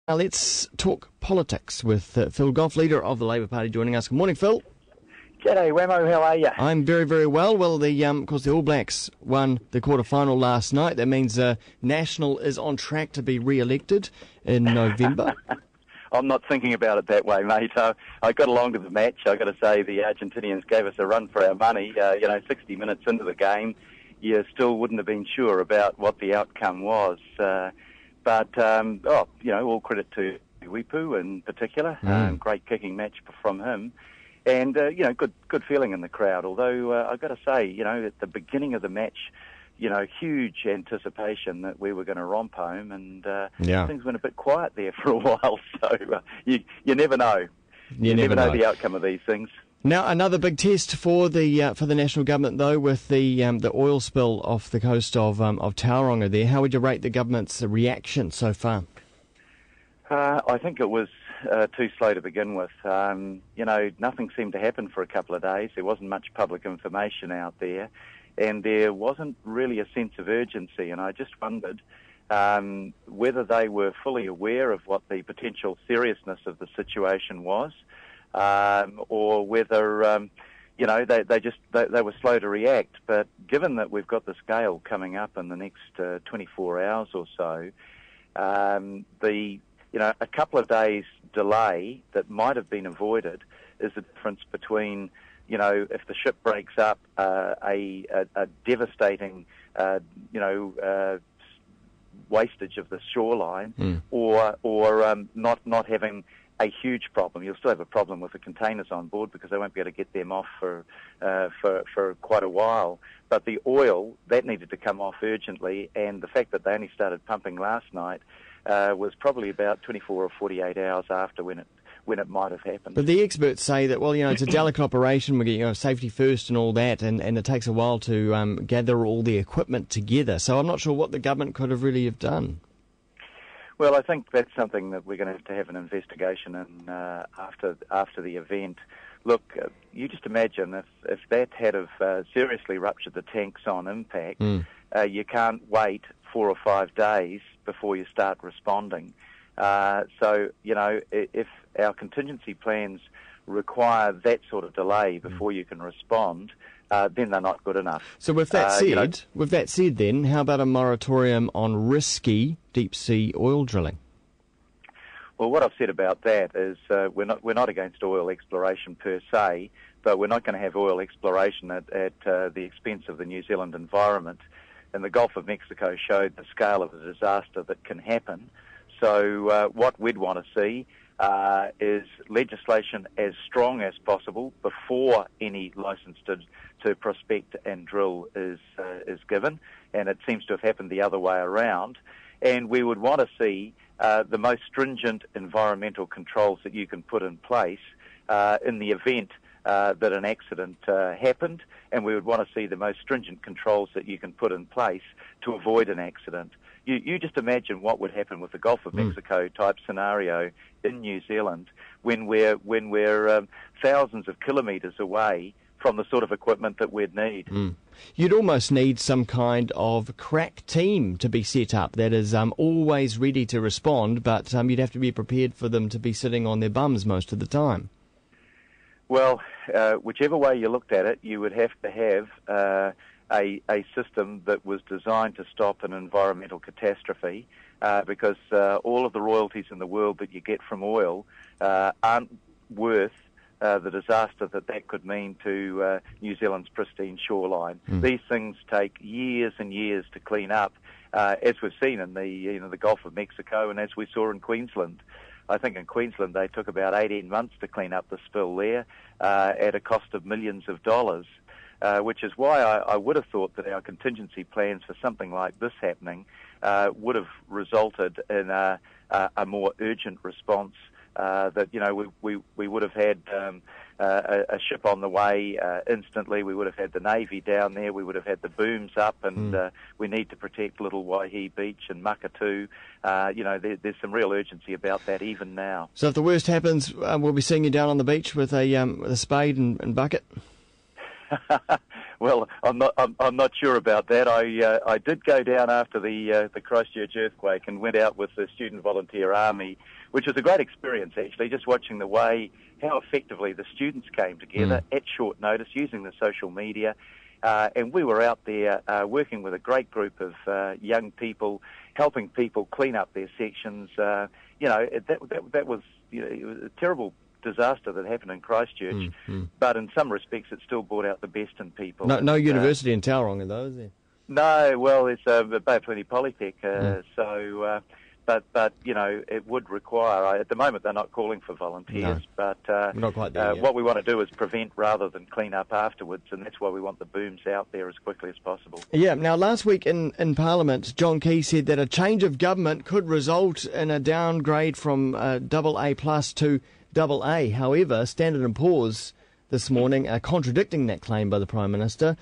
Let's talk politics with Phil Goff, leader of the Labour Party, joining us. Good morning, Phil. G'day, Wammo. How are you? I'm very, very well. Well, of course, the All Blacks won the quarter-final last night. That means National is on track to be re-elected in November. I'm not thinking about it that way, mate. I got along to the match. I got to say the Argentinians gave us a run for our money. 60 minutes into the game, you still wouldn't have been sure about what the outcome was. But all credit to Wipu in particular. Great kicking match from him. And, good feeling in the crowd. Although, I've got to say, at the beginning of the match, huge anticipation that we were going to romp home, and things went a bit quiet there for a while. So you never know. You never know the outcome of these things. Now, another big test for the national government, though, with the oil spill off the coast of Tauranga there. How would you rate the government's reaction so far? I think it was too slow to begin with. Nothing seemed to happen for a couple of days. There wasn't much public information out there, and there wasn't really a sense of urgency. And I just wondered whether they were fully aware of what the potential seriousness of the situation was, or whether they were slow to react. But given that we've got the scale coming up in the next 24 hours or so, a couple of days delay that might have been avoided is the difference between, if the ship breaks up, a devastating, wastage of the shoreline, or not having a huge problem. You'll still have a problem with the containers on board because they won't be able to get them off for quite a while. But the oil, that needed to come off urgently, and the fact that they only started pumping last night was probably about 24 or 48 hours after when it might have happened. But the experts say that, it's a delicate operation, we get safety first and all that, and it takes a while to gather all the equipment together. So I'm not sure what the government could have really have done. Well, I think that's something that we're going to have an investigation in after the event. Look, you just imagine if that had have seriously ruptured the tanks on impact, you can't wait 4 or 5 days before you start responding. So, if our contingency plans require that sort of delay before you can respond, then they're not good enough. So with that said, then, how about a moratorium on risky deep-sea oil drilling? Well, what I've said about that is we're not against oil exploration per se, but we're not going to have oil exploration at the expense of the New Zealand environment. And the Gulf of Mexico showed the scale of the disaster that can happen. So what we'd want to see is legislation as strong as possible before any licence to prospect and drill is given, and it seems to have happened the other way around. And we would want to see the most stringent environmental controls that you can put in place in the event that an accident happened, and we would want to see the most stringent controls that you can put in place to avoid an accident. You just imagine what would happen with the Gulf of Mexico type scenario in New Zealand when we're thousands of kilometres away from the sort of equipment that we'd need. You'd almost need some kind of crack team to be set up that is always ready to respond, but you'd have to be prepared for them to be sitting on their bums most of the time. Well, whichever way you looked at it, you would have to have a system that was designed to stop an environmental catastrophe, because all of the royalties in the world that you get from oil aren't worth the disaster that could mean to New Zealand's pristine shoreline. These things take years and years to clean up, as we've seen in the Gulf of Mexico and as we saw in Queensland. I think in Queensland they took about 18 months to clean up the spill there at a cost of millions of dollars, which is why I would have thought that our contingency plans for something like this happening would have resulted in a more urgent response. That we would have had a ship on the way instantly. We would have had the Navy down there. We would have had the booms up, and we need to protect Little Waihi Beach and Makatu. There's some real urgency about that even now. So if the worst happens, we'll be seeing you down on the beach with a spade and bucket. Well, I'm not sure about that. I did go down after the Christchurch earthquake and went out with the Student Volunteer Army, which was a great experience actually. Just watching the way how effectively the students came together at short notice using the social media, and we were out there working with a great group of young people, helping people clean up their sections. That was it was a terrible disaster that happened in Christchurch, but in some respects it still brought out the best in people. No university in Tauranga though, is there? No, well, it's Bay of Plenty Polytech, but it would require. At the moment, they're not calling for volunteers, but we're not quite there yet. What we want to do is prevent rather than clean up afterwards, and that's why we want the booms out there as quickly as possible. Yeah. Now, last week in Parliament, John Key said that a change of government could result in a downgrade from AA+ to AA. However, Standard & Poor's this morning are contradicting that claim by the Prime Minister,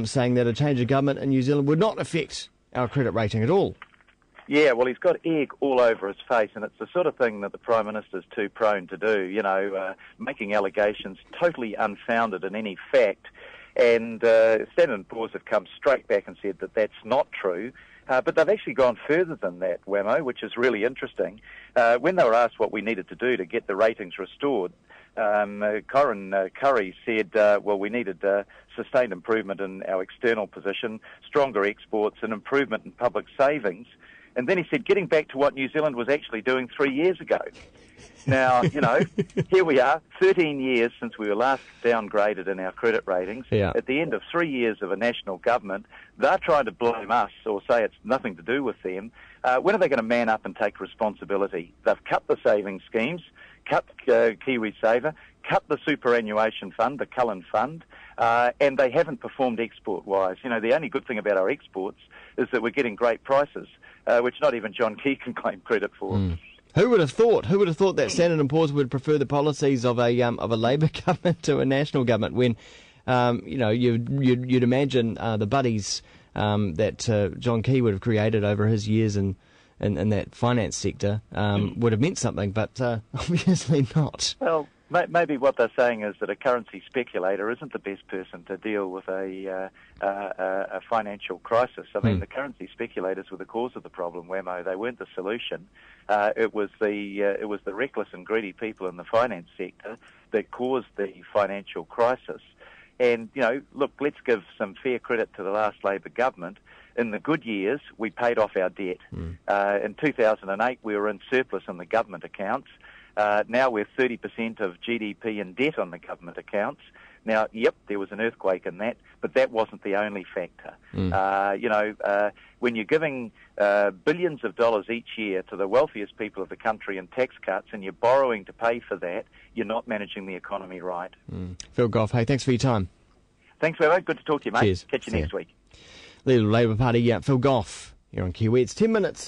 saying that a change of government in New Zealand would not affect our credit rating at all. Yeah, well, he's got egg all over his face, and it's the sort of thing that the Prime Minister's too prone to do, making allegations totally unfounded in any fact. And Standard & Poor's have come straight back and said that that's not true. But they've actually gone further than that, Wammo, which is really interesting. When they were asked what we needed to do to get the ratings restored, Corin Curry said, we needed sustained improvement in our external position, stronger exports, and improvement in public savings. And then he said, getting back to what New Zealand was actually doing 3 years ago. Now, here we are, 13 years since we were last downgraded in our credit ratings. Yeah. At the end of 3 years of a national government, they're trying to blame us or say it's nothing to do with them. When are they going to man up and take responsibility? They've cut the savings schemes, cut KiwiSaver, cut the superannuation fund, the Cullen Fund, and they haven't performed export-wise. The only good thing about our exports is that we're getting great prices, which not even John Key can claim credit for. Who would have thought? Who would have thought that Standard & Poor's would prefer the policies of a Labour government to a national government? When you'd imagine the buddies that John Key would have created over his years in that finance sector would have meant something, but obviously not. Well, maybe what they're saying is that a currency speculator isn't the best person to deal with a financial crisis. I mean, the currency speculators were the cause of the problem, Wammo. They weren't the solution. It was the reckless and greedy people in the finance sector that caused the financial crisis. And, look, let's give some fair credit to the last Labour government. In the good years, we paid off our debt. In 2008, we were in surplus in the government accounts. Now we're 30% of GDP in debt on the government accounts. Now, yep, there was an earthquake in that, but that wasn't the only factor. When you're giving billions of dollars each year to the wealthiest people of the country in tax cuts and you're borrowing to pay for that, you're not managing the economy right. Phil Goff, hey, thanks for your time. Thanks, Wammo. Good to talk to you, mate. Cheers. Catch you next week. Leader of the Labour Party, Phil Goff, here on Kiwi. It's 10 minutes.